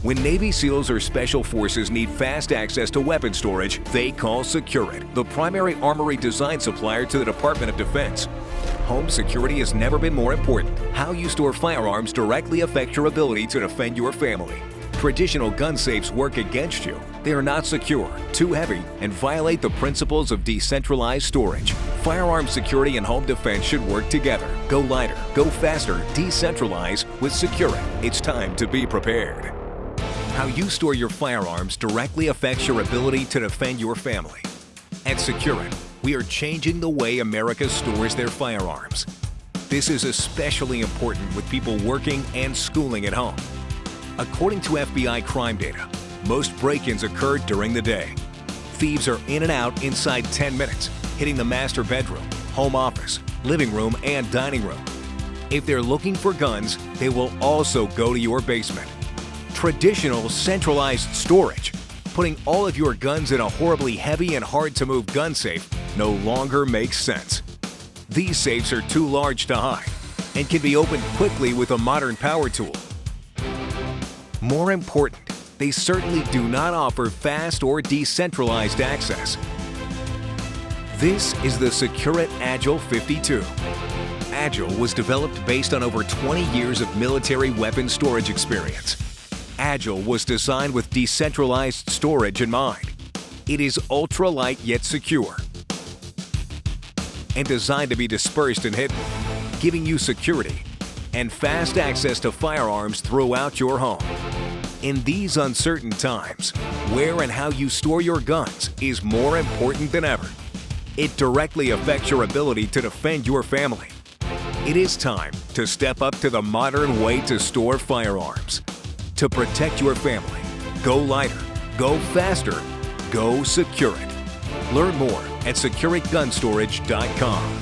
When Navy SEALs or Special Forces need fast access to weapon storage, they call SecureIt, the primary armory design supplier to the Department of Defense. Home security has never been more important. How you store firearms directly affects your ability to defend your family. Traditional gun safes work against you. They are not secure, too heavy, and violate the principles of decentralized storage. Firearm security and home defense should work together. Go lighter, go faster, decentralize with SecureIt. It's time to be prepared. How you store your firearms directly affects your ability to defend your family. At SecureIt, we are changing the way America stores their firearms. This is especially important with people working and schooling at home. According to FBI crime data, most break-ins occur during the day. Thieves are in and out inside 10 minutes, hitting the master bedroom, home office, living room, and dining room. If they're looking for guns, they will also go to your basement. Traditional centralized storage, putting all of your guns in a horribly heavy and hard-to-move gun safe, no longer makes sense. These safes are too large to hide and can be opened quickly with a modern power tool. More important, they certainly do not offer fast or decentralized access. This is the SecureIt Agile 52. Agile was developed based on over 20 years of military weapon storage experience. Agile was designed with decentralized storage in mind. It is ultra-light yet secure and designed to be dispersed and hidden, giving you security and fast access to firearms throughout your home. In these uncertain times, where and how you store your guns is more important than ever. It directly affects your ability to defend your family. It is time to step up to the modern way to store firearms. To protect your family, go lighter, go faster, go SecureIt. Learn more at SecureItGunStorage.com.